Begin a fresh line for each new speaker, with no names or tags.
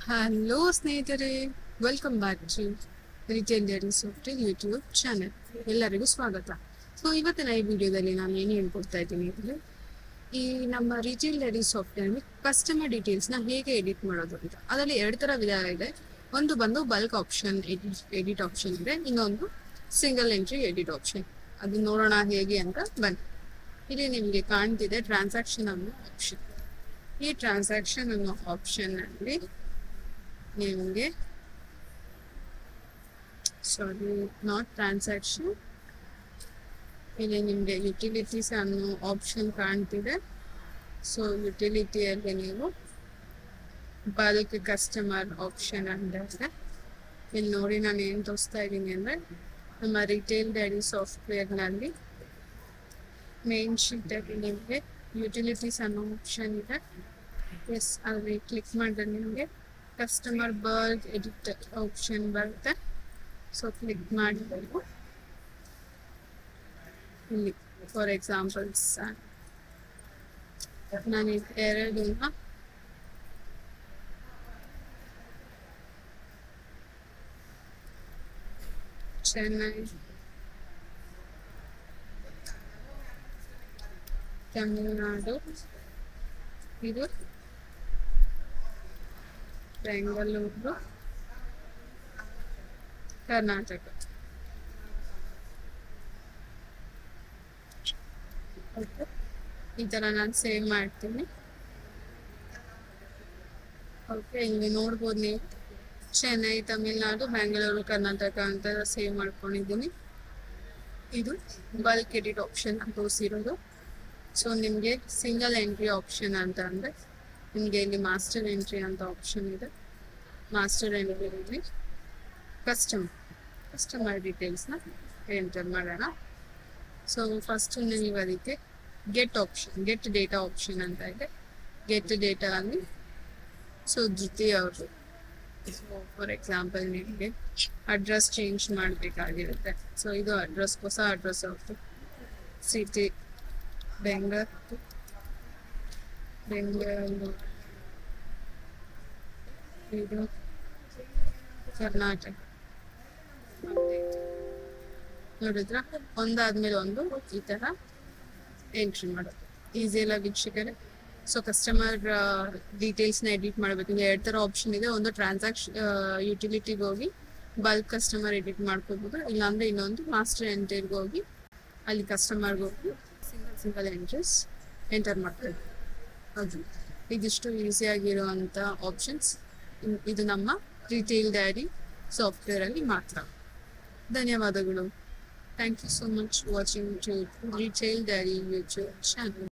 Hello ಸ್ನೇಹಿತರೆ, welcome back to retail diary software YouTube channel. ಎಲ್ಲರಿಗೂ ಸ್ವಾಗತ. ಸೊ ಇವತ್ತಿನ ಈ ವಿಡಿಯೋದಲ್ಲಿ ನಾನು ಏನು ಹೇಳ್ಕೊಡ್ತಾ ಇದ್ದೀನಿ ಅಂದರೆ, ಈ ನಮ್ಮ ರಿಟೇಲ್ ಡೈರಿ ಸಾಫ್ಟ್ವೇರ್ ಕಸ್ಟಮರ್ ಡೀಟೇಲ್ಸ್ನ ಹೇಗೆ ಎಡಿಟ್ ಮಾಡೋದು ಅಂತ. ಅದರಲ್ಲಿ ಎರಡು ಥರ ವಿಧ ಇದೆ. ಒಂದು ಬಂದು ಬಲ್ಕ್ ಆಪ್ಷನ್ ಎಡಿಟ್ ಆಪ್ಷನ್ ಇದೆ, ಇನ್ನೊಂದು ಸಿಂಗಲ್ ಎಂಟ್ರಿ ಎಡಿಟ್ ಆಪ್ಷನ್. ಅದು ನೋಡೋಣ ಹೇಗೆ ಅಂತ ಬನ್ನಿ. ಇಲ್ಲಿ ನಿಮಗೆ ಕಾಣ್ತಿದೆ ಟ್ರಾನ್ಸಾಕ್ಷನ್ ಅನ್ನೋ ಆಪ್ಷನ್. ಈ ಟ್ರಾನ್ಸಾಕ್ಷನ್ ಅನ್ನೋ ಆಪ್ಷನ್ನಲ್ಲಿ ನಿಮಗೆ ನಾಟ್ ಟ್ರಾನ್ಸಾಕ್ಷನ್, ಇಲ್ಲಿ ನಿಮಗೆ ಯುಟಿಲಿಟೀಸ್ ಅನ್ನೋ ಆಪ್ಷನ್ ಕಾಣ್ತಿದೆ. ಸೊ ಯುಟಿಲಿಟಿಯಲ್ಲಿ ನೀವು ಬಲ್ಕ್ ಕಸ್ಟಮರ್ ಆಪ್ಷನ್ ಅಂತ ಇದೆ. ಇಲ್ಲಿ ನೋಡಿ ನಾನು ಏನು ತೋರಿಸ್ತಾ ಇದ್ದೀನಿ ಅಂದರೆ, ನಮ್ಮ ರಿಟೇಲ್ ಡೈರಿ ಸಾಫ್ಟ್ವೇರ್ನಲ್ಲಿ ಮೇನ್ ಶೀಟಲ್ಲಿ ನಿಮಗೆ ಯುಟಿಲಿಟೀಸ್ ಅನ್ನೋ ಆಪ್ಷನ್ ಇದೆ. ಎಸ್, ಅಲ್ಲಿ ಕ್ಲಿಕ್ ಮಾಡಿದ್ರೆ ನಿಮಗೆ ಕಸ್ಟಮರ್ ಬಲ್ಕ್ ಎಡಿಟ್ ಆಪ್ಷನ್ ಬರುತ್ತೆ. ಸೊ ಕ್ಲಿಕ್ ಮಾಡಿಕೊಂಡು ಇಲ್ಲಿ ಫಾರ್ ಎಕ್ಸಾಂಪಲ್ಸ್ ನಾನು ಎರಡನ್ನ ಚೆನ್ನೈ, ತಮಿಳುನಾಡು, ಇದು ಬೆಂಗಳೂರು, ಕರ್ನಾಟಕ. ಈ ಥರ ನಾನು ಸೇವ್ ಮಾಡ್ತೀನಿ. ಓಕೆ, ಇಲ್ಲಿ ನೋಡ್ಬೋದು ನೀವು ಚೆನ್ನೈ, ತಮಿಳುನಾಡು, ಬೆಂಗಳೂರು, ಕರ್ನಾಟಕ ಅಂತ ಸೇವ್ ಮಾಡ್ಕೊಂಡಿದ್ದೀನಿ. ಇದು ಬಲ್ಕ್ ಎಡಿಟ್ ಆಪ್ಷನ್ ತೋರಿಸಿರೋದು. ಸೊ ನಿಮಗೆ ಸಿಂಗಲ್ ಎಂಟ್ರಿ ಆಪ್ಷನ್ ಅಂತ ಅಂದರೆ ನಿಮಗೆ ಮಾಸ್ಟರ್ ಎಂಟ್ರಿ ಅಂತ ಆಪ್ಷನ್ ಇದೆ. ಮಾಸ್ಟರ್ ಎಂಟ್ರಿಯಲ್ಲಿ ಕಸ್ಟಮರ್ ಡೀಟೇಲ್ಸ್ನ ಎಂಟರ್ ಮಾಡೋಣ. ಸೊ ಫಸ್ಟ್ ನೀವು ಅದಕ್ಕೆ ಗೆಟ್ ಡೇಟಾ ಆಪ್ಷನ್ ಅಂತ ಇದೆ. ಗೆಟ್ ಡೇಟಾ ಅಲ್ಲಿ ಸೊ ಜೊತೆ ಅವರು ಫಾರ್ ಎಕ್ಸಾಂಪಲ್ ನಿಮಗೆ ಅಡ್ರೆಸ್ ಚೇಂಜ್ ಮಾಡಬೇಕಾಗಿರುತ್ತೆ. ಸೊ ಇದು ಅಡ್ರೆಸ್, ಹೊಸ ಅಡ್ರೆಸ್ ಅವ್ರದ್ದು. ಸಿಟಿ ಬೆಂಗಳೂರು, ಇದು ಕರ್ನಾಟಕ. ನೋಡಿದ್ರ ಒಂದಾದ್ಮೇಲೆ ಒಂದು ಈ ತರ ಎಂಟ್ರಿ ಮಾಡೋದು ಈಸಿ ಎಲ್ಲ ವೀಕ್ಷಕರೇ. ಸೊ ಕಸ್ಟಮರ್ ಡೀಟೇಲ್ಸ್ನ ಎಡಿಟ್ ಮಾಡಬೇಕು. ಎರಡು ಥರ ಆಪ್ಷನ್ ಇದೆ. ಒಂದು ಯುಟಿಲಿಟಿಗೆ ಹೋಗಿ ಬಲ್ಕ್ ಕಸ್ಟಮರ್ ಎಡಿಟ್ ಮಾಡ್ಕೋಬಹುದು, ಇಲ್ಲಾಂದ್ರೆ ಇನ್ನೊಂದು ಮಾಸ್ಟರ್ ಎಂಟ್ರಿಗೆ ಹೋಗಿ ಅಲ್ಲಿ ಕಸ್ಟಮರ್ಗೆ ಹೋಗಿ ಸಿಂಗಲ್ ಎಂಟ್ರೀಸ್ ಎಂಟರ್ ಮಾಡ್ತೀವಿ. ಅದು ಇದಿಷ್ಟು ಈಸಿಯಾಗಿರುವಂಥ ಆಪ್ಷನ್ಸ್. ಇದು ನಮ್ಮ ರಿಟೇಲ್ ಡೈರಿ ಸಾಫ್ಟ್ವೇರಲ್ಲಿ ಮಾತ್ರ. ಧನ್ಯವಾದಗಳು. Thank you so much watching to retail diary YouTube channel.